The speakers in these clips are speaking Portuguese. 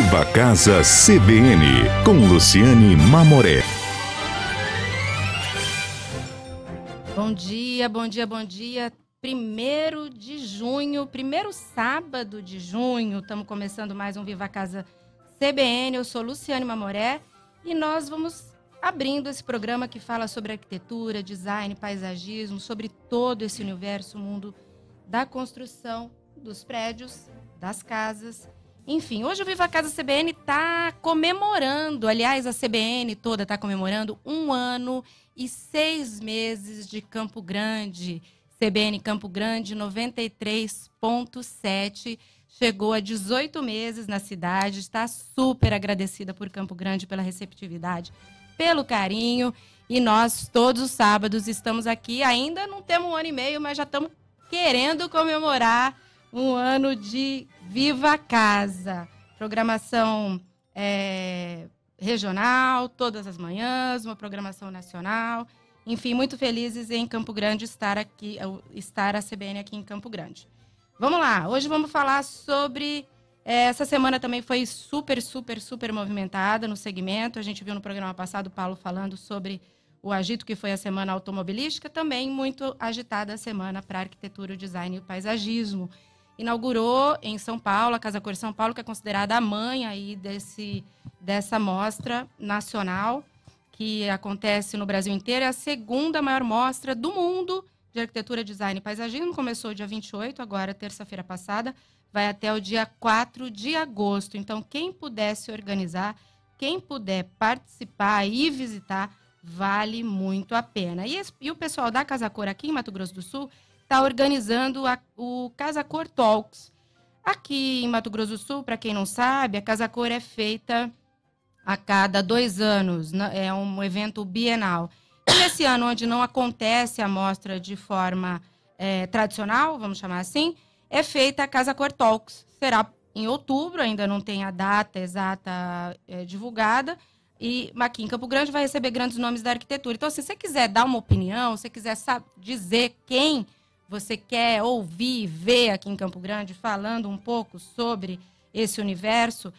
Viva a Casa CBN, com Luciane Mamoré. Bom dia, bom dia, bom dia. 1º de junho, primeiro sábado de junho, estamos começando mais um Viva a Casa CBN. Eu sou Luciane Mamoré e nós vamos abrindo esse programa que fala sobre arquitetura, design, paisagismo, sobre todo esse universo, o mundo da construção, dos prédios, das casas. Enfim, hoje o Viva a Casa CBN está comemorando, aliás, a CBN toda está comemorando 1 ano e 6 meses de Campo Grande. CBN Campo Grande 93.7, chegou a 18 meses na cidade, está super agradecida por Campo Grande pela receptividade, pelo carinho, e nós todos os sábados estamos aqui, ainda não temos 1 ano e meio, mas já estamos querendo comemorar 1 ano de Viva a Casa. Programação regional, todas as manhãs, uma programação nacional. Enfim, muito felizes em Campo Grande estar a CBN aqui em Campo Grande. Vamos lá, hoje vamos falar sobre... essa semana também foi super movimentada no segmento. A gente viu no programa passado o Paulo falando sobre o agito que foi a semana automobilística, também muito agitada a semana para arquitetura, design e paisagismo. Inaugurou em São Paulo, a Casa Cor São Paulo, que é considerada a mãe aí dessa mostra nacional, que acontece no Brasil inteiro. É a 2ª maior mostra do mundo de arquitetura, design e paisagismo. Começou dia 28, agora terça-feira passada, vai até o dia 4 de agosto. Então, quem puder se organizar, quem puder participar e visitar, vale muito a pena. E o pessoal da Casa Cor aqui em Mato Grosso do Sul está organizando o Casa Cor Talks. Aqui em Mato Grosso do Sul, para quem não sabe, a Casa Cor é feita a cada 2 anos, é um evento bienal. E nesse ano, onde não acontece a mostra de forma tradicional, vamos chamar assim, é feita a Casa Cor Talks. Será em outubro, ainda não tem a data exata divulgada, e aqui em Campo Grande vai receber grandes nomes da arquitetura. Então, se você quiser dar uma opinião, se você quiser dizer quem você quer ouvir, ver aqui em Campo Grande, falando um pouco sobre esse universo,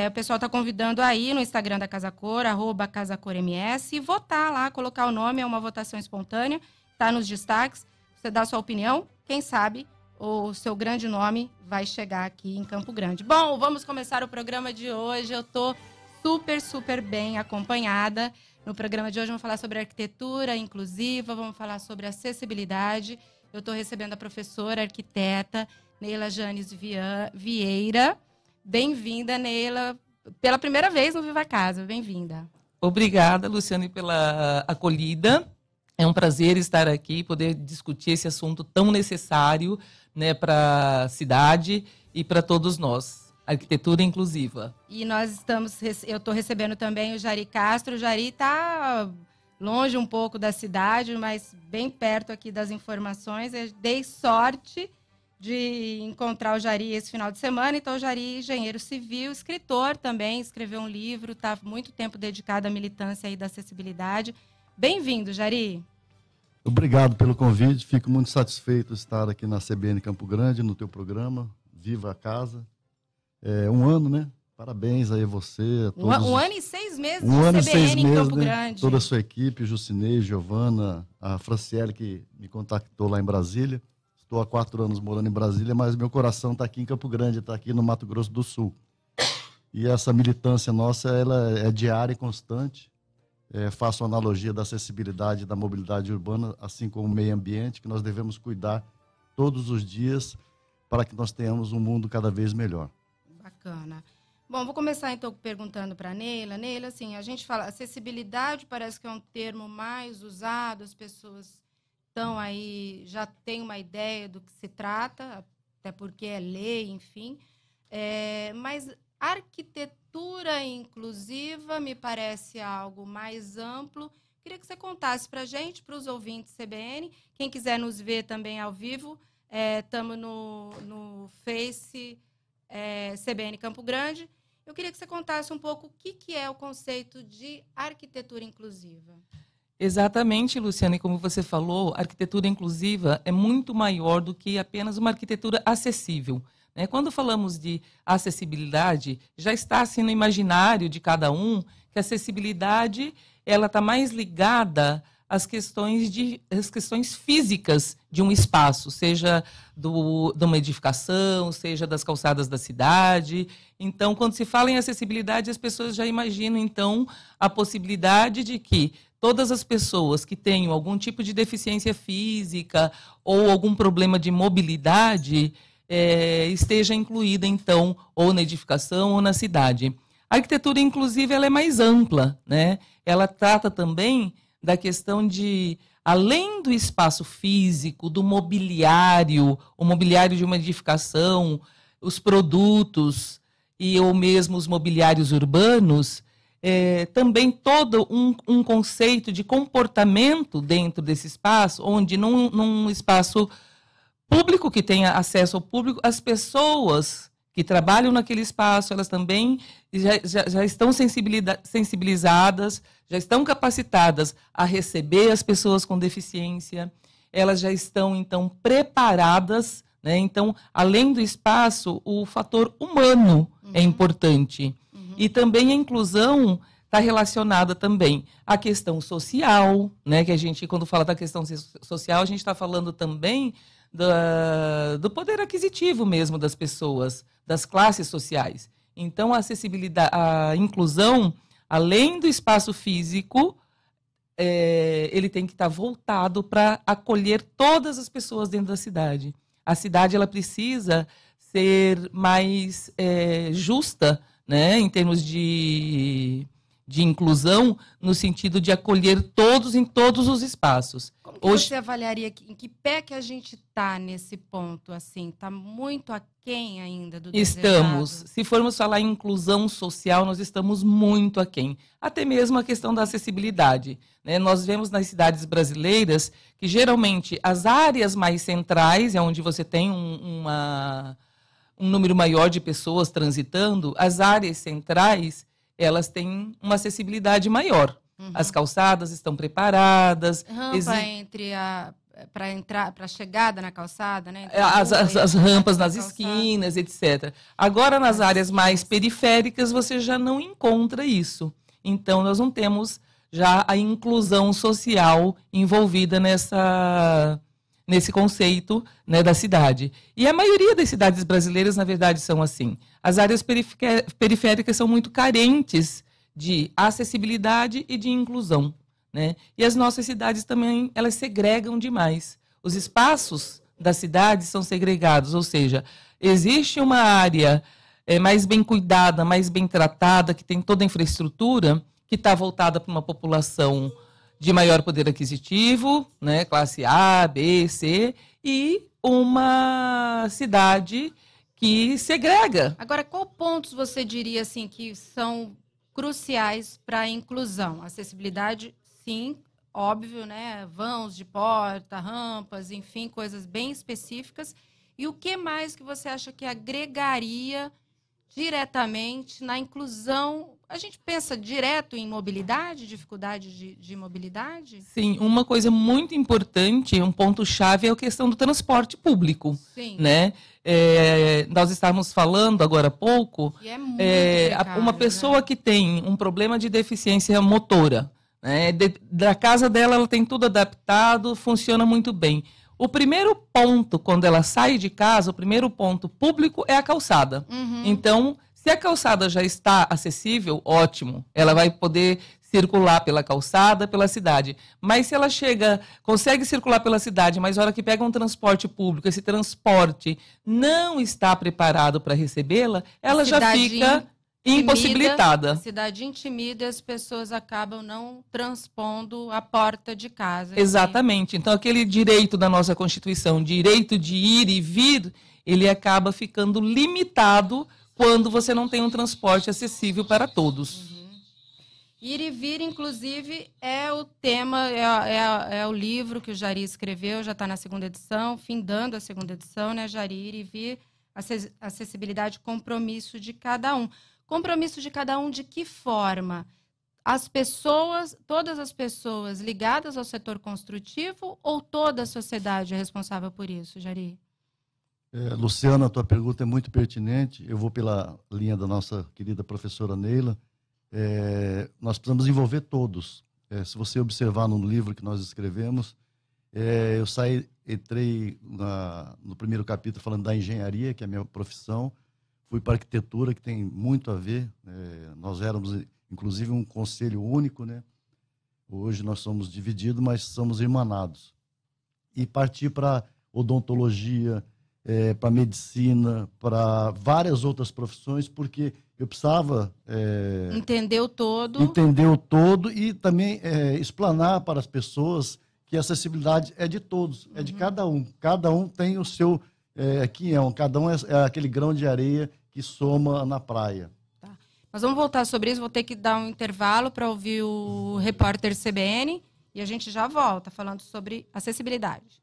o pessoal está convidando aí no Instagram da Casa Cor, @CasaCorMS, e votar lá, colocar o nome, é uma votação espontânea, está nos destaques, você dá a sua opinião, quem sabe o seu grande nome vai chegar aqui em Campo Grande. Bom, vamos começar o programa de hoje. Eu estou super bem acompanhada. No programa de hoje vamos falar sobre arquitetura inclusiva, vamos falar sobre acessibilidade. Eu estou recebendo a professora arquiteta Neila Janes Vieira. Bem-vinda, Neila, pela primeira vez no Viva a Casa. Bem-vinda. Obrigada, Luciane, pela acolhida. É um prazer estar aqui, poder discutir esse assunto tão necessário, né, para a cidade e para todos nós. Arquitetura inclusiva. E eu estou recebendo também o Jari Castro. O Jari está longe um pouco da cidade, mas bem perto aqui das informações. Eu dei sorte de encontrar o Jari esse final de semana. Então, o Jari, engenheiro civil, escritor também, escreveu um livro, está muito tempo dedicado à militância aí da acessibilidade. Bem-vindo, Jari. Obrigado pelo convite, fico muito satisfeito de estar aqui na CBN Campo Grande, no teu programa, Viva a Casa. 1 ano, né? Parabéns aí a você. A todos 1 ano e 6 meses de CBN em Campo Grande. Toda a sua equipe, Jucinei, Giovana, a Franciele, que me contactou lá em Brasília. Estou há 4 anos morando em Brasília, mas meu coração está aqui em Campo Grande, está aqui no Mato Grosso do Sul. E essa militância nossa, ela é diária e constante. Faço analogia da acessibilidade da mobilidade urbana, assim como o meio ambiente, que nós devemos cuidar todos os dias para que nós tenhamos um mundo cada vez melhor. Bacana. Bom, vou começar então perguntando para a Neila. Neila, assim, a gente fala, acessibilidade parece que é um termo mais usado, as pessoas estão aí, já têm uma ideia do que se trata, até porque é lei, enfim. Mas arquitetura inclusiva me parece algo mais amplo. Queria que você contasse para a gente, para os ouvintes CBN, quem quiser nos ver também ao vivo, estamos no Face CBN Campo Grande. Eu queria que você contasse um pouco o que é o conceito de arquitetura inclusiva. Exatamente, Luciane, como você falou, a arquitetura inclusiva é muito maior do que apenas uma arquitetura acessível. né? Quando falamos de acessibilidade, já está assim no imaginário de cada um que a acessibilidade ela está mais ligada às questões físicas de um espaço, seja de uma edificação, seja das calçadas da cidade. Então, quando se fala em acessibilidade, as pessoas já imaginam, então, a possibilidade de que todas as pessoas que tenham algum tipo de deficiência física ou algum problema de mobilidade esteja incluída, então, ou na edificação ou na cidade. A arquitetura, inclusive, ela é mais ampla, né? Ela trata também da questão de, além do espaço físico, do mobiliário, o mobiliário de uma edificação, os produtos ou mesmo os mobiliários urbanos, também todo um conceito de comportamento dentro desse espaço, onde num espaço público que tenha acesso ao público, as pessoas que trabalham naquele espaço, elas também já estão sensibilizadas, já estão capacitadas a receber as pessoas com deficiência, elas já estão, então, preparadas, né? Então, além do espaço, o fator humano é importante. E também a inclusão está relacionada também à questão social, né? Que a gente, quando fala da questão social, a gente está falando também do poder aquisitivo mesmo das pessoas, das classes sociais. Então, a acessibilidade, a inclusão, além do espaço físico, ele tem que estar voltado para acolher todas as pessoas dentro da cidade. A cidade ela precisa ser mais justa, né, em termos de inclusão, no sentido de acolher todos em todos os espaços. Como que você avaliaria em que pé que a gente está nesse ponto? Assim, está muito aquém ainda do desejado? Estamos. Se formos falar em inclusão social, nós estamos muito aquém. Até mesmo a questão da acessibilidade, né? Nós vemos nas cidades brasileiras que, geralmente, as áreas mais centrais, é onde você tem um número maior de pessoas transitando, as áreas centrais, elas têm uma acessibilidade maior. As calçadas estão preparadas. Rampa para a chegada na calçada, né? As rampas nas esquinas, etc. Agora, nas áreas mais periféricas, você já não encontra isso. Então, nós não temos já a inclusão social envolvida nesse conceito, né, da cidade. E a maioria das cidades brasileiras, na verdade, são assim. As áreas periféricas são muito carentes de acessibilidade e de inclusão, né? E as nossas cidades também, elas segregam demais. Os espaços das cidades são segregados, ou seja, existe uma área mais bem cuidada, mais bem tratada, que tem toda a infraestrutura, que está voltada para uma população de maior poder aquisitivo, né, classe A, B, C, e uma cidade que segrega. Agora, qual pontos você diria assim que são cruciais para a inclusão? Acessibilidade, sim, óbvio, né? Vãos de porta, rampas, enfim, coisas bem específicas. E o que mais que você acha que agregaria diretamente na inclusão? A gente pensa direto em mobilidade, dificuldade de mobilidade? Sim, uma coisa muito importante, um ponto-chave é a questão do transporte público. Sim. Né? Nós estávamos falando agora há pouco, e é muito precário, uma pessoa, né, que tem um problema de deficiência motora, né? Da casa dela, ela tem tudo adaptado, funciona muito bem. O primeiro ponto, quando ela sai de casa, o primeiro ponto público é a calçada. Então, se a calçada já está acessível, ótimo. Ela vai poder circular pela calçada, pela cidade. Mas se ela consegue circular pela cidade, mas na hora que pega um transporte público, esse transporte não está preparado para recebê-la, ela já fica impossibilitada. A cidade intimida e as pessoas acabam não transpondo a porta de casa. Exatamente. Então, aquele direito da nossa Constituição, direito de ir e vir, ele acaba ficando limitado quando você não tem um transporte acessível para todos. Ir e vir, inclusive, é o tema, é o livro que o Jari escreveu, já está na 2ª edição, findando a 2ª edição, né, Jari? Ir e vir, acessibilidade, compromisso de cada um. Compromisso de cada um de que forma? As pessoas, todas as pessoas ligadas ao setor construtivo ou toda a sociedade é responsável por isso, Jari? Luciana, a tua pergunta é muito pertinente. Eu vou pela linha da nossa querida professora Neila. Nós precisamos envolver todos. Se você observar no livro que nós escrevemos, eu entrei no primeiro capítulo falando da engenharia, que é a minha profissão, fui para a arquitetura, que tem muito a ver. Nós éramos, inclusive, um conselho único, né? Hoje nós somos divididos, mas somos irmanados. E parti para odontologia, para medicina, para várias outras profissões, porque eu precisava Entender o todo. entender o todo e também explanar para as pessoas que a acessibilidade é de todos, é de cada um. Cada um tem o seu quinhão, cada um é aquele grão de areia que soma na praia. Tá. Nós vamos voltar sobre isso, vou ter que dar um intervalo para ouvir o repórter CBN e a gente já volta falando sobre acessibilidade.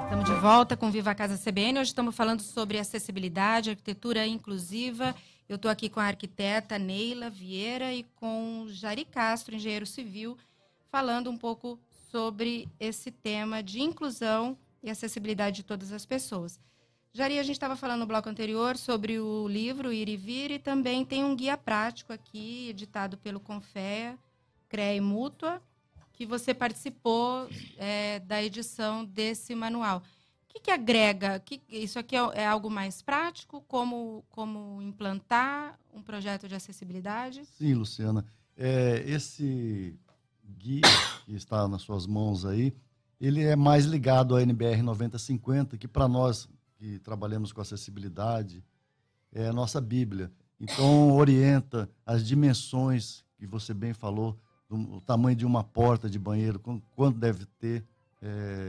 Estamos de volta com Viva a Casa CBN. Hoje estamos falando sobre acessibilidade, arquitetura inclusiva. Eu estou aqui com a arquiteta Neila Vieira e com Jari Castro, engenheiro civil, falando um pouco sobre esse tema de inclusão e acessibilidade de todas as pessoas. Jari, a gente estava falando no bloco anterior sobre o livro Ir e Vir e também tem um guia prático aqui, editado pelo Confea, CREA e Mútua, que você participou da edição desse manual. O que agrega? Isso aqui é algo mais prático? Como implantar um projeto de acessibilidade? Sim, Luciana. Esse guia que está nas suas mãos aí, ele é mais ligado à NBR 9050, que para nós que trabalhamos com acessibilidade é a nossa Bíblia. Então, orienta as dimensões que você bem falou, o tamanho de uma porta de banheiro, quanto deve ter,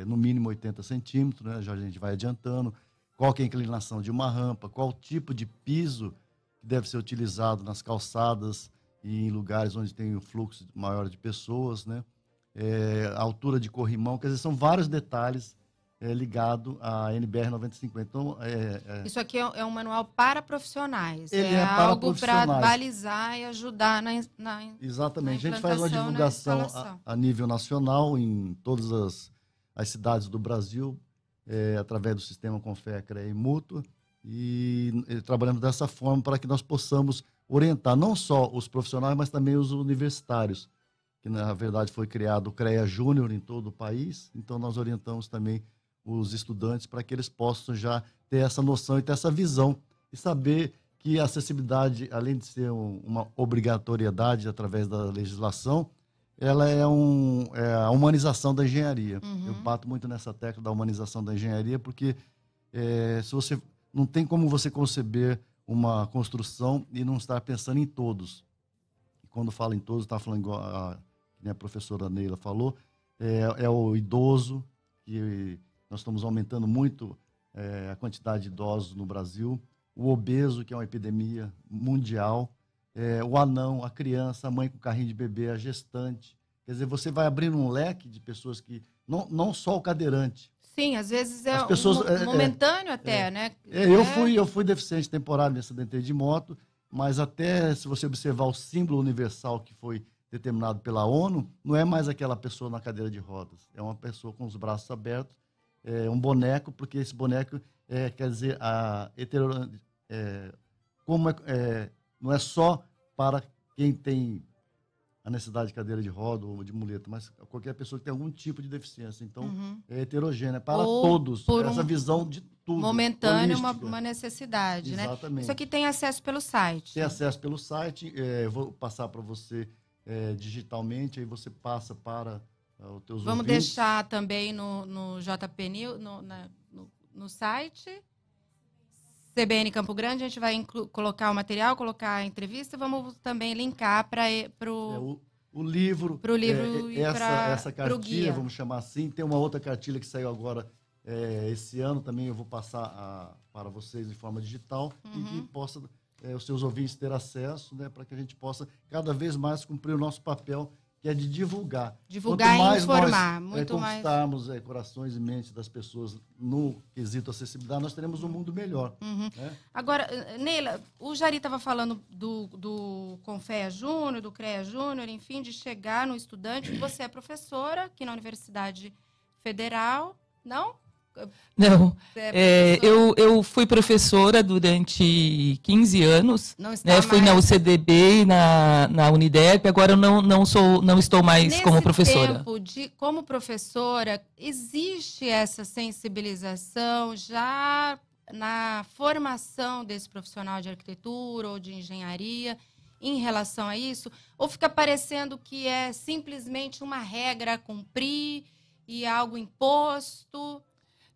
no mínimo 80 centímetros, né? Já a gente vai adiantando, qual que é a inclinação de uma rampa, qual tipo de piso que deve ser utilizado nas calçadas e em lugares onde tem um fluxo maior de pessoas, né? A altura de corrimão, quer dizer, são vários detalhes ligados à NBR 9050. Então, Isso aqui é um manual para profissionais. Ele é para algo para profissionais. balizar e ajudar na Exatamente. na A gente faz uma implantação, na divulgação instalação. a nível nacional em todas as cidades do Brasil, através do sistema Confea, CREA e Mútua, e trabalhamos dessa forma para que nós possamos orientar não só os profissionais, mas também os universitários, que na verdade foi criado o CREA Júnior em todo o país, então nós orientamos também os estudantes para que eles possam já ter essa noção e ter essa visão e saber que a acessibilidade, além de ser uma obrigatoriedade através da legislação, ela é a humanização da engenharia. Uhum. Eu bato muito nessa tecla da humanização da engenharia, porque se você não tem como você conceber uma construção e não estar pensando em todos. E quando falo em todos, está falando igual a professora Neila falou, é o idoso, que nós estamos aumentando muito a quantidade de idosos no Brasil, o obeso, que é uma epidemia mundial, o anão, a criança, a mãe com carrinho de bebê, a gestante. Quer dizer, você vai abrindo um leque de pessoas que... Não só o cadeirante. Sim, às vezes é As pessoas, momentâneo até, né? Eu fui deficiente temporário me acidentei de moto, mas até se você observar o símbolo universal que foi determinado pela ONU, não é mais aquela pessoa na cadeira de rodas. É uma pessoa com os braços abertos, um boneco, porque esse boneco quer dizer não é só para quem tem a necessidade de cadeira de roda ou de muleta, mas qualquer pessoa que tem algum tipo de deficiência. Então, é heterogênea, para todos. Essa visão de tudo. Momentâneo, uma necessidade, Exatamente. né? Isso aqui tem acesso pelo site. Tem acesso pelo site. Eu vou passar para você digitalmente, aí você passa para os teus Vamos ouvintes. deixar também no JP News, no site. CBN Campo Grande, a gente vai colocar o material, colocar a entrevista, vamos também linkar para o livro. Para o livro e essa para o cartilha, guia. vamos chamar assim. Tem uma outra cartilha que saiu agora esse ano, também eu vou passar para vocês em forma digital e que possa os seus ouvintes ter acesso, né, para que a gente possa cada vez mais cumprir o nosso papel, que é de divulgar. Divulgar e informar. Nós, muito mais. conquistarmos corações e mentes das pessoas no quesito acessibilidade, nós teremos um mundo melhor. Né? Agora, Neila, o Jari estava falando do Confea Júnior, do CREA Júnior, enfim, de chegar no estudante. Você é professora aqui na Universidade Federal, não? Não, professora? eu fui professora durante 15 anos, Não está né? Fui na mais. UCDB e na Unidep, agora eu não estou mais Nesse como professora. tempo como professora, existe essa sensibilização já na formação desse profissional de arquitetura ou de engenharia em relação a isso? Ou fica parecendo que é simplesmente uma regra a cumprir e algo imposto?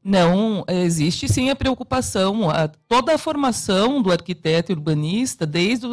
Não, existe sim a preocupação. Toda a formação do arquiteto e urbanista, desde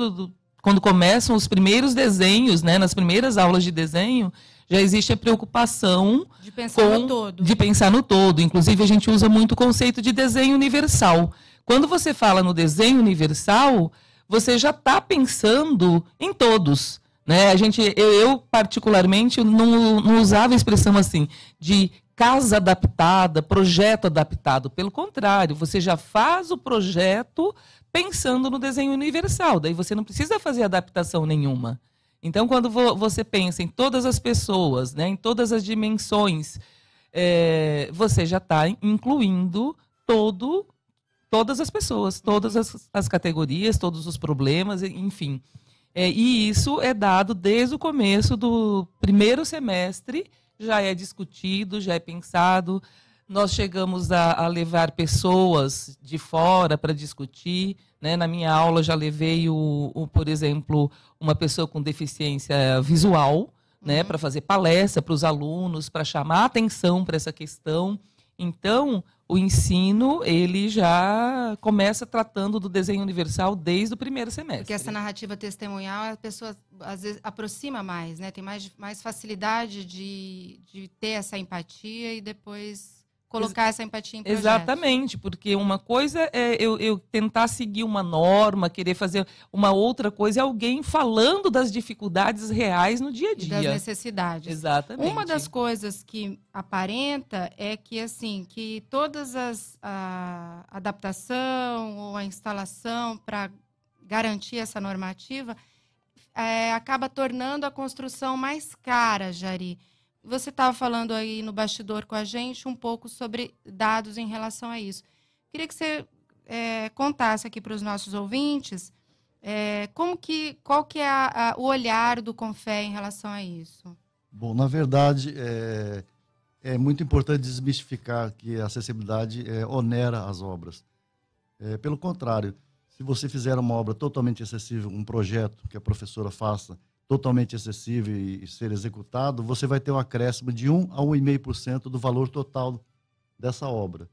quando começam os primeiros desenhos, né, nas primeiras aulas de desenho, já existe a preocupação De pensar no todo. de pensar no todo. Inclusive, a gente usa muito o conceito de desenho universal. Quando você fala no desenho universal, você já está pensando em todos. Né? Eu particularmente, não usava a expressão assim, de casa adaptada, projeto adaptado. Pelo contrário, você já faz o projeto pensando no desenho universal. Daí você não precisa fazer adaptação nenhuma. Então, quando você pensa em todas as pessoas, né, em todas as dimensões, você já está incluindo todas as pessoas, todas as categorias, todos os problemas, enfim. E isso é dado desde o começo do primeiro semestre, já é discutido, já é pensado. Nós chegamos a levar pessoas de fora para discutir. Né? Na minha aula já levei, por exemplo, uma pessoa com deficiência visual, né? Para fazer palestra para os alunos, para chamar a atenção para essa questão. Então, o ensino ele já começa tratando do desenho universal desde o primeiro semestre. Porque essa narrativa testemunhal, a pessoa às vezes aproxima mais, né? Tem mais facilidade de ter essa empatia e depois colocar essa empatia em projetos. Exatamente, porque uma coisa é eu tentar seguir uma norma, querer fazer, uma outra coisa é alguém falando das dificuldades reais no dia a dia. E das necessidades. Exatamente. Uma das coisas que aparenta é que, assim, que todas a adaptação ou a instalação para garantir essa normativa acaba tornando a construção mais cara, Jari. Você estava falando aí no bastidor com a gente um pouco sobre dados em relação a isso. Queria que você contasse aqui para os nossos ouvintes qual que é o olhar do Confe em relação a isso. Bom, na verdade, é muito importante desmistificar que a acessibilidade onera as obras. Pelo contrário, se você fizer uma obra totalmente acessível, um projeto que a professora faça, totalmente acessível e ser executado, você vai ter um acréscimo de 1 a 1,5% do valor total dessa obra.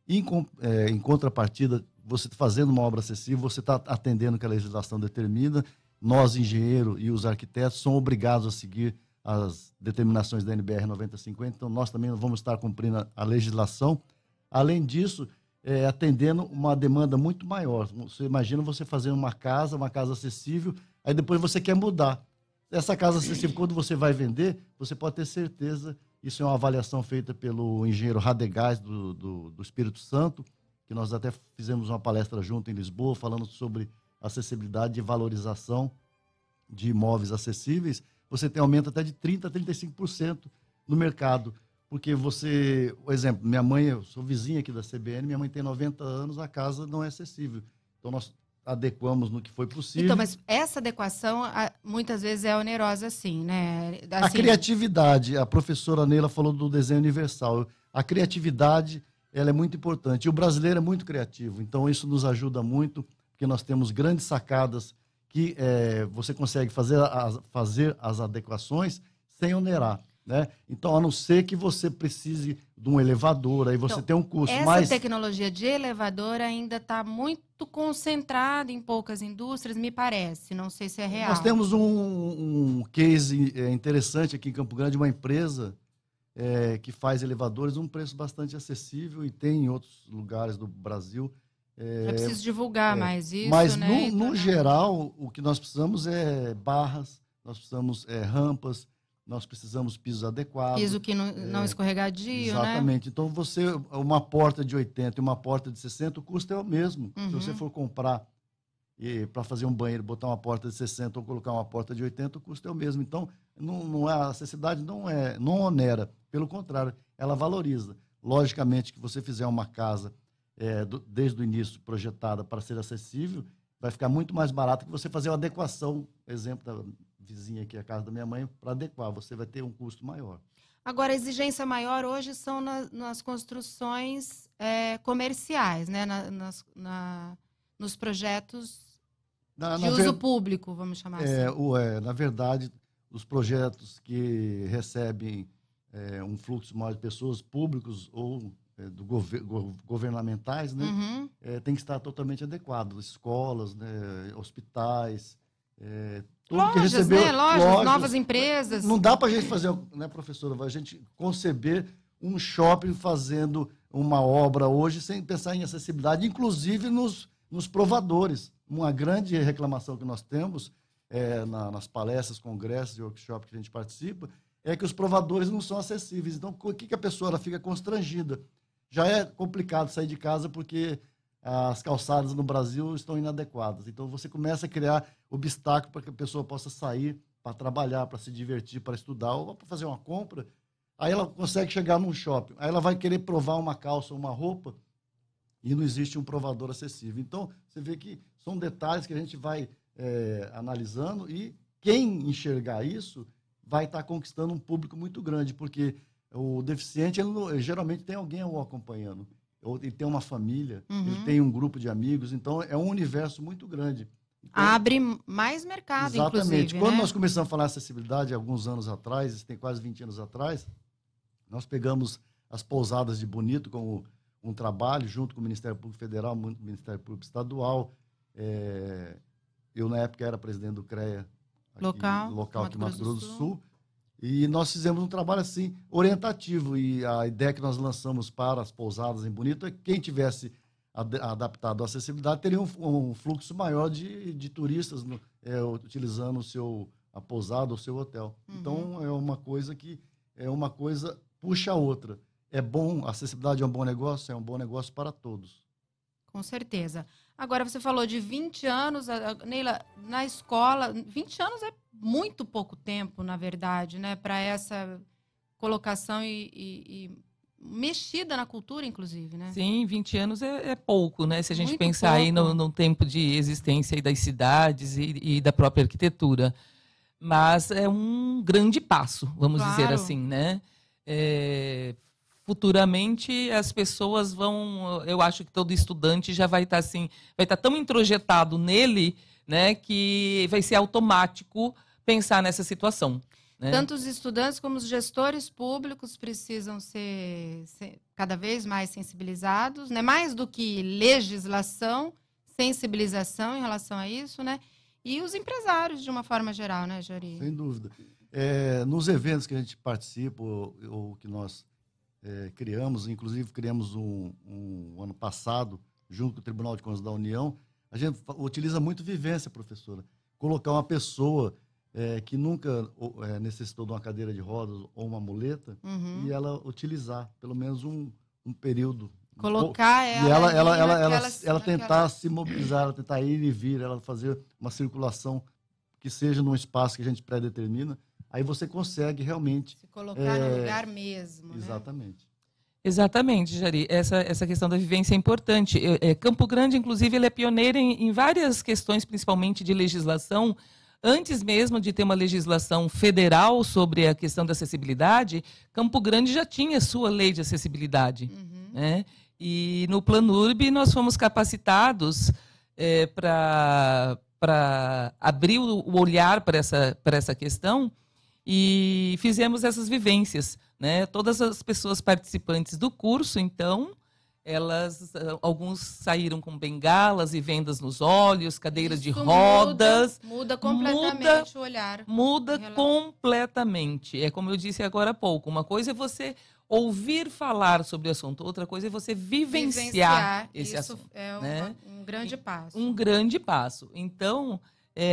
Em contrapartida, você fazendo uma obra acessível, você está atendendo o que a legislação determina. Nós, engenheiros e os arquitetos, são obrigados a seguir as determinações da NBR 9050, então nós também vamos estar cumprindo a legislação. Além disso, atendendo uma demanda muito maior. Você imagina você fazendo uma casa acessível, aí depois você quer mudar. Essa casa acessível, quando você vai vender, você pode ter certeza, isso é uma avaliação feita pelo engenheiro Radegás do Espírito Santo, que nós até fizemos uma palestra junto em Lisboa, falando sobre acessibilidade e valorização de imóveis acessíveis. Você tem aumento até de 30% a 35% no mercado. Porque por exemplo, minha mãe, eu sou vizinha aqui da CBN, minha mãe tem 90 anos, a casa não é acessível. Então, nós adequamos no que foi possível. Então, mas essa adequação, muitas vezes, é onerosa, sim, né? Assim, a criatividade, a professora Neila falou do desenho universal. A criatividade, ela é muito importante. E o brasileiro é muito criativo, então isso nos ajuda muito, porque nós temos grandes sacadas que você consegue fazer as adequações sem onerar. Né? Então, a não ser que você precise de um elevador, aí você tem um custo. Essa tecnologia de elevador ainda está muito concentrada em poucas indústrias, me parece. Não sei se é real. Nós temos um case interessante aqui em Campo Grande, uma empresa que faz elevadores a um preço bastante acessível e tem em outros lugares do Brasil. É preciso divulgar mais isso, mas, né? no geral, o que nós precisamos é barras, nós precisamos rampas, nós precisamos pisos adequados. Piso que não escorregadio, exatamente. Né? Então, uma porta de 80 e uma porta de 60, o custo é o mesmo. Se você for comprar para fazer um banheiro, botar uma porta de 60 ou colocar uma porta de 80, o custo é o mesmo. Então, a acessibilidade não onera. Pelo contrário, ela valoriza. Logicamente que você fizer uma casa desde o início projetada para ser acessível, vai ficar muito mais barato que você fazer uma adequação, exemplo da vizinha aqui, a casa da minha mãe, para adequar, você vai ter um custo maior. Agora, a exigência maior hoje são nas construções comerciais, né? Nos projetos de uso público, vamos chamar assim. Na verdade, os projetos que recebem um fluxo maior de pessoas, públicos ou governamentais, né? Uhum. Tem que estar totalmente adequado. Escolas, né? Hospitais, tudo lojas, que recebeu, né? Lojas, novas empresas. Não dá para a gente fazer, né, professora? A gente conceber um shopping fazendo uma obra hoje sem pensar em acessibilidade, inclusive nos provadores. Uma grande reclamação que nós temos nas palestras, congressos e workshops que a gente participa é que os provadores não são acessíveis. Então, o que a pessoa ela fica constrangida? Já é complicado sair de casa porque as calçadas no Brasil estão inadequadas. Então, você começa a criar obstáculos para que a pessoa possa sair para trabalhar, para se divertir, para estudar ou para fazer uma compra. Aí ela consegue chegar num shopping. Aí ela vai querer provar uma calça ou uma roupa e não existe um provador acessível. Então, você vê que são detalhes que a gente vai analisando e quem enxergar isso vai estar conquistando um público muito grande, porque o deficiente, ele geralmente tem alguém o acompanhando. Ou ele tem uma família, ele tem um grupo de amigos, então é um universo muito grande. Então, abre mais mercado, exatamente. inclusive. Quando né? nós começamos a falar acessibilidade, alguns anos atrás, isso tem quase 20 anos atrás, nós pegamos as pousadas de Bonito como um trabalho, junto com o Ministério Público Federal, o Ministério Público Estadual. Eu, na época, era presidente do CREA, local aqui em Mato Grosso do Sul. E nós fizemos um trabalho assim, orientativo. E a ideia que nós lançamos para as pousadas em Bonito é que quem tivesse adaptado à acessibilidade teria um fluxo maior de turistas utilizando a pousada ou o seu hotel. Uhum. Então, é uma coisa puxa a outra. É bom, a acessibilidade é um bom negócio para todos. Com certeza. Agora, você falou de 20 anos, Neila, na escola, 20 anos é muito pouco tempo, na verdade, né, para essa colocação e mexida na cultura, inclusive, né? Sim, 20 anos é pouco, né? Se a gente Muito pensar pouco. aí no tempo de existência aí das cidades e da própria arquitetura. Mas é um grande passo, vamos dizer assim, né? Futuramente as pessoas vão, eu acho que todo estudante já vai estar assim, vai estar tão introjetado nele, né, que vai ser automático pensar nessa situação. Né? Tanto os estudantes como os gestores públicos precisam ser cada vez mais sensibilizados, né? Mais do que legislação, sensibilização em relação a isso, né? E os empresários, de uma forma geral, né, Jari? Sem dúvida. Nos eventos que a gente participa, ou que nós criamos, inclusive criamos um ano passado, junto com o Tribunal de Contas da União, a gente utiliza muito vivência, professora. Colocar uma pessoa que nunca necessitou de uma cadeira de rodas ou uma muleta, e ela utilizar pelo menos um período. Colocar E ela tentar se mobilizar, ela tentar ir e vir, ela fazer uma circulação que seja num espaço que a gente pré-determina. Aí você consegue realmente... Se colocar no lugar mesmo, exatamente. Né? Exatamente, Jari. Essa questão da vivência é importante. Campo Grande, inclusive, ele é pioneiro em várias questões, principalmente de legislação. Antes mesmo de ter uma legislação federal sobre a questão da acessibilidade, Campo Grande já tinha sua lei de acessibilidade. Uhum. Né? E no Planurb nós fomos capacitados para abrir o olhar para essa questão e fizemos essas vivências. Né? Todas as pessoas participantes do curso, então, alguns saíram com bengalas e vendas nos olhos, cadeiras de rodas. Muda completamente o olhar. Muda completamente. É como eu disse agora há pouco. Uma coisa é você ouvir falar sobre o assunto, outra coisa é você vivenciar esse assunto. Isso é né? um grande passo. Um grande passo. Então,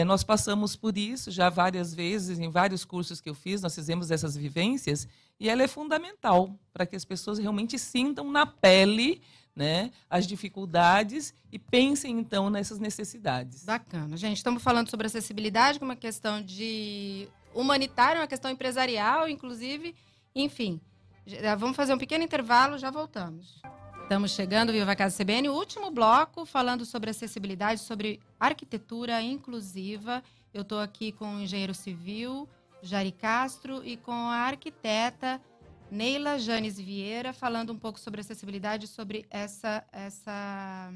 nós passamos por isso já várias vezes, em vários cursos que eu fiz, nós fizemos essas vivências, e ela é fundamental para que as pessoas realmente sintam na pele, né, as dificuldades e pensem, então, nessas necessidades. Bacana. Gente, estamos falando sobre acessibilidade, que é uma questão humanitária, uma questão empresarial, inclusive. Enfim, Vamos fazer um pequeno intervalo, já voltamos. Estamos chegando, Viva a Casa CBN, o último bloco falando sobre acessibilidade, sobre arquitetura inclusiva. Eu estou aqui com o engenheiro civil, Jari Castro, e com a arquiteta Neila Janes Vieira, falando um pouco sobre acessibilidade, sobre essa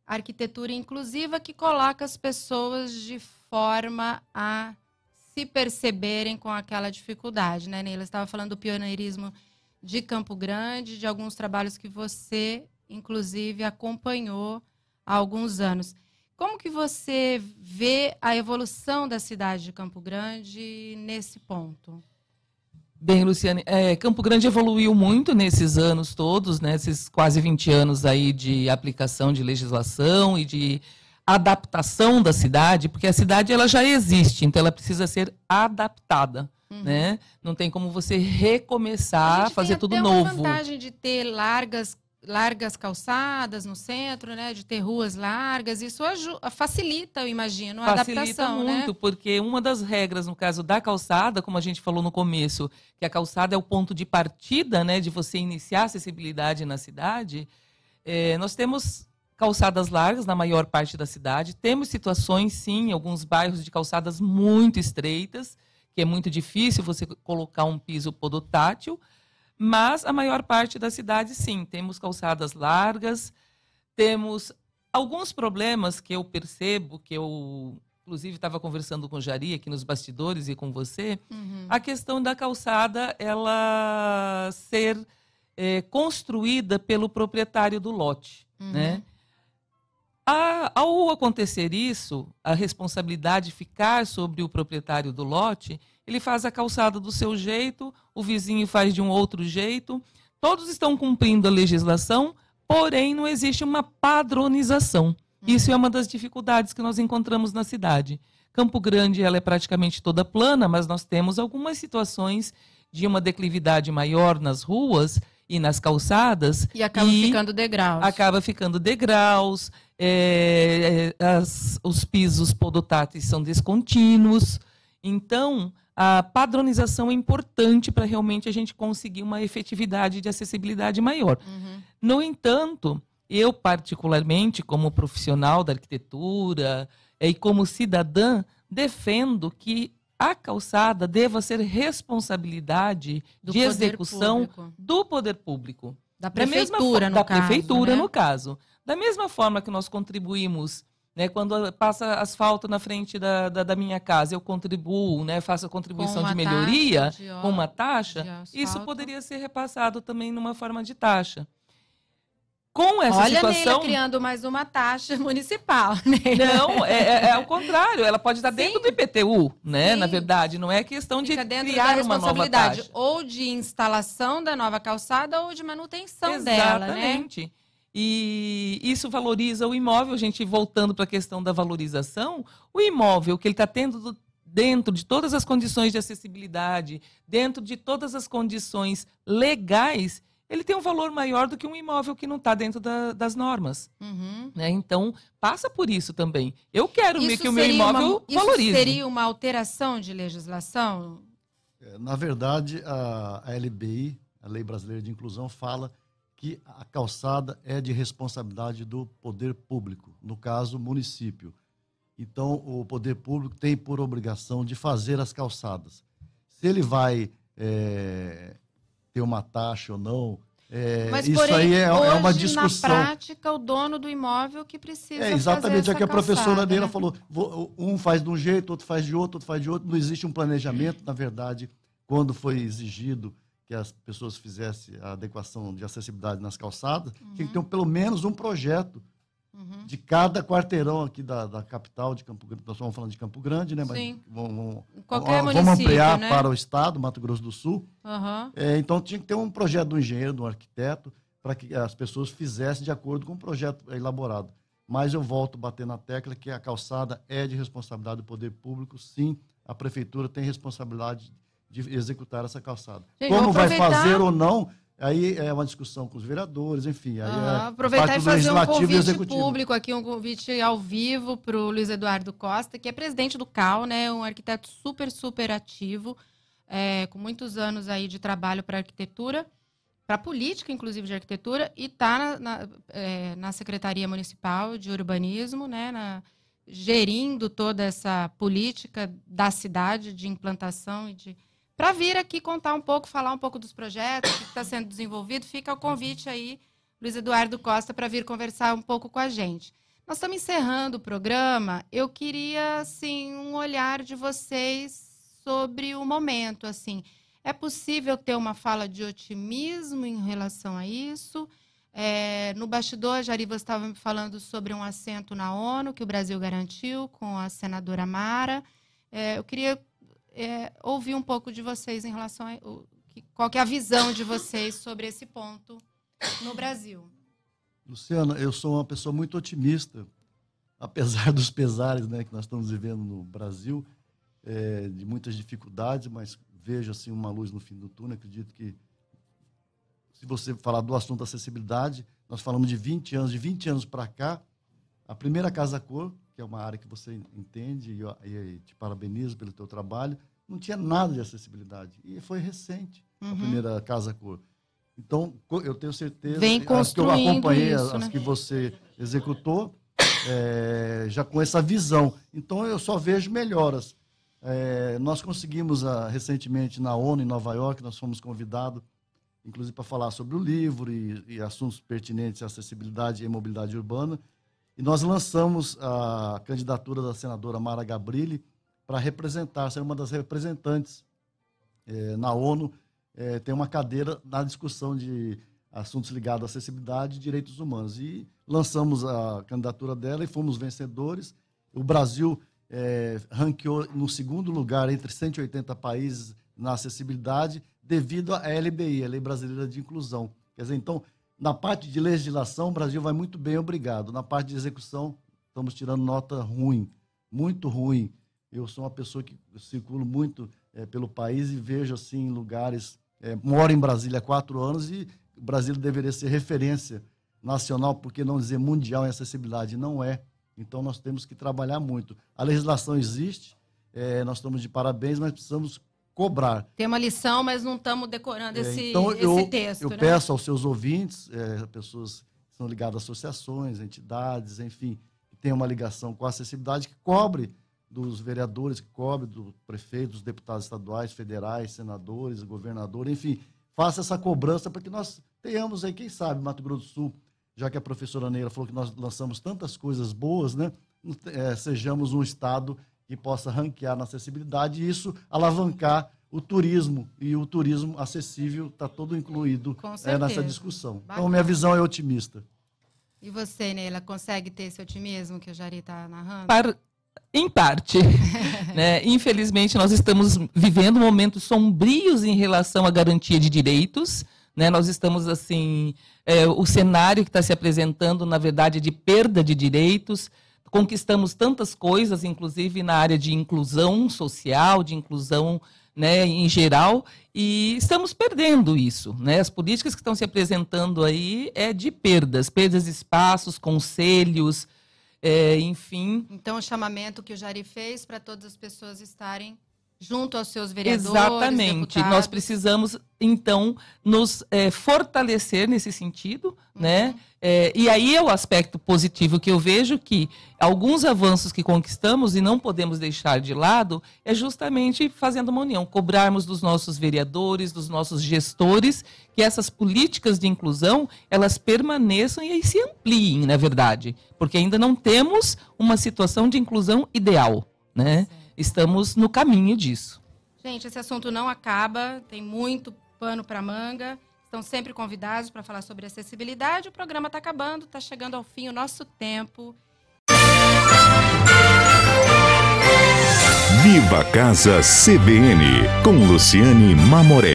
arquitetura inclusiva que coloca as pessoas de forma a se perceberem com aquela dificuldade, né, Neila? Você estava falando do pioneirismo de Campo Grande, de alguns trabalhos que você, inclusive, acompanhou há alguns anos. Como que você vê a evolução da cidade de Campo Grande nesse ponto? Bem, Luciane, Campo Grande evoluiu muito nesses anos todos, né, esses quase 20 anos aí de aplicação de legislação e de adaptação da cidade, porque a cidade ela já existe, então ela precisa ser adaptada. Né? Não tem como você recomeçar a fazer tudo novo. A vantagem de ter largas calçadas no centro, né? De ter ruas largas, isso facilita, eu imagino, a adaptação. Facilita muito, né? Porque uma das regras, no caso da calçada, como a gente falou no começo, que a calçada é o ponto de partida, né? De você iniciar a acessibilidade na cidade, nós temos calçadas largas na maior parte da cidade, temos situações, sim, em alguns bairros de calçadas muito estreitas, que é muito difícil você colocar um piso podotátil, mas a maior parte da cidade, sim, temos calçadas largas, temos alguns problemas que eu percebo, que eu, inclusive, estava conversando com o Jari aqui nos bastidores e com você, a questão da calçada, ela ser construída pelo proprietário do lote, né? Ao acontecer isso, a responsabilidade ficar sobre o proprietário do lote, ele faz a calçada do seu jeito, o vizinho faz de um outro jeito, todos estão cumprindo a legislação, porém não existe uma padronização. Isso é uma das dificuldades que nós encontramos na cidade. Campo Grande ela é praticamente toda plana, mas nós temos algumas situações de uma declividade maior nas ruas e nas calçadas. E acaba ficando degraus. Acaba ficando degraus, os pisos podotáteis são descontínuos. Então, a padronização é importante para realmente a gente conseguir uma efetividade de acessibilidade maior. No entanto, eu particularmente, como profissional da arquitetura e como cidadã, defendo que a calçada deva ser responsabilidade de execução do poder público. Da prefeitura, no caso. Da mesma forma que nós contribuímos, né, quando passa asfalto na frente da minha casa, eu contribuo, né, faço a contribuição de melhoria com uma taxa, isso poderia ser repassado também numa forma de taxa. Com essa situação... Olha, Neila criando mais uma taxa municipal, né? Não, ao contrário, ela pode estar dentro do IPTU, né? Sim. Na verdade, não é questão de criar uma nova taxa. Ou de instalação da nova calçada ou de manutenção dela, né? Exatamente. E isso valoriza o imóvel, a gente voltando para a questão da valorização, o imóvel que ele está tendo dentro de todas as condições de acessibilidade, dentro de todas as condições legais, ele tem um valor maior do que um imóvel que não está dentro das normas. Né? Então, passa por isso também. Eu quero que o meu imóvel valorize. Isso seria uma alteração de legislação? Na verdade, a LBI, a Lei Brasileira de Inclusão, fala que a calçada é de responsabilidade do poder público, no caso, o município. Então, o poder público tem por obrigação de fazer as calçadas. Se ele vai ter uma taxa ou não, mas, isso porém, aí é hoje, uma discussão. Na prática, o dono do imóvel que precisa exatamente fazer é que a professora Neila, né? falou, um faz de um jeito, outro faz de outro, não existe um planejamento, na verdade, quando foi exigido que as pessoas fizessem a adequação de acessibilidade nas calçadas, tinha que ter pelo menos um projeto de cada quarteirão aqui da capital de Campo Grande. Nós estamos falando de Campo Grande, né? Mas vamos ampliar, né, para o estado, Mato Grosso do Sul. Então tinha que ter um projeto do engenheiro, do arquiteto, para que as pessoas fizessem de acordo com o projeto elaborado. Mas eu volto a bater na tecla que a calçada é de responsabilidade do poder público, sim, a prefeitura tem responsabilidade de executar essa calçada. Como vai fazer ou não, aí é uma discussão com os vereadores, enfim. Aí aproveitar e fazer um convite público aqui, um convite ao vivo para o Luiz Eduardo Costa, que é presidente do CAL, né, um arquiteto super ativo. com muitos anos aí de trabalho para arquitetura, para política, inclusive, de arquitetura, e está na Secretaria Municipal de Urbanismo, né, gerindo toda essa política da cidade de implantação e para vir aqui contar um pouco, falar um pouco dos projetos, o que está sendo desenvolvido. Fica o convite aí, Luiz Eduardo Costa, para vir conversar um pouco com a gente. Nós estamos encerrando o programa. Eu queria, assim, um olhar de vocês sobre o momento, assim. É possível ter uma fala de otimismo em relação a isso? No bastidor, Jari, você estava me falando sobre um assento na ONU que o Brasil garantiu com a senadora Mara. Eu queria ouvir um pouco de vocês em relação a qual que é a visão de vocês sobre esse ponto no Brasil. Luciana, eu sou uma pessoa muito otimista, apesar dos pesares, né, que nós estamos vivendo no Brasil, de muitas dificuldades, mas vejo assim, uma luz no fim do túnel. Acredito que, se você falar do assunto acessibilidade, nós falamos de 20 anos para cá, a primeira Casa Cor, que é uma área que você entende, e te parabenizo pelo teu trabalho, não tinha nada de acessibilidade. E foi recente, a primeira Casa Cor. Então, eu tenho certeza, as que eu acompanhei, isso, as né? que você executou, já com essa visão. Então, eu só vejo melhoras. Nós conseguimos, recentemente, na ONU, em Nova York, nós fomos convidados, inclusive, para falar sobre o livro e assuntos pertinentes à acessibilidade e mobilidade urbana. E nós lançamos a candidatura da senadora Mara Gabrilli para representar, ser uma das representantes na ONU. Tem uma cadeira na discussão de assuntos ligados à acessibilidade e direitos humanos. E lançamos a candidatura dela e fomos vencedores. O Brasil ranqueou no segundo lugar entre 180 países na acessibilidade devido à LBI, a Lei Brasileira de Inclusão. Quer dizer, então, na parte de legislação, o Brasil vai muito bem, obrigado. Na parte de execução, estamos tirando nota ruim, muito ruim. Eu sou uma pessoa que circulo muito pelo país e vejo, assim, lugares... moro em Brasília há 4 anos e o Brasil deveria ser referência nacional, por que não dizer mundial em acessibilidade? Não é. Então, nós temos que trabalhar muito. A legislação existe, nós estamos de parabéns, mas precisamos cobrar. Tem uma lição, mas não estamos decorando esse texto. Eu peço aos seus ouvintes, pessoas que são ligadas a associações, entidades, enfim, que tenham uma ligação com a acessibilidade, que cobre dos vereadores, que cobre do prefeito, dos deputados estaduais, federais, senadores, governadores, enfim, faça essa cobrança para que nós tenhamos aí, quem sabe, Mato Grosso do Sul, já que a professora Neira falou que nós lançamos tantas coisas boas, né? Sejamos um estado que possa ranquear na acessibilidade e isso alavancar o turismo. E o turismo acessível está todo incluído nessa discussão. Bacana. Então, minha visão é otimista. E você, Neila, consegue ter esse otimismo que o Jari está narrando? Em parte. Né? Infelizmente, nós estamos vivendo momentos sombrios em relação à garantia de direitos. Né? Nós estamos, assim, o cenário que está se apresentando, na verdade, de perda de direitos. Conquistamos tantas coisas, inclusive na área de inclusão social, de inclusão, né, em geral, e estamos perdendo isso. Né? As políticas que estão se apresentando aí de perdas de espaços, conselhos, enfim. Então, o chamamento que o Jari fez para todas as pessoas estarem junto aos seus vereadores, exatamente. Deputados. Nós precisamos, então, nos fortalecer nesse sentido, né? E aí é o aspecto positivo que eu vejo, que alguns avanços que conquistamos e não podemos deixar de lado é justamente fazendo uma união, cobrarmos dos nossos vereadores, dos nossos gestores, que essas políticas de inclusão, elas permaneçam e aí se ampliem, na verdade, porque ainda não temos uma situação de inclusão ideal, né? Estamos no caminho disso. Gente, esse assunto não acaba, tem muito pano para manga. Estão sempre convidados para falar sobre acessibilidade. O programa está acabando, está chegando ao fim o nosso tempo. Viva Casa CBN, com Luciane Mamoré.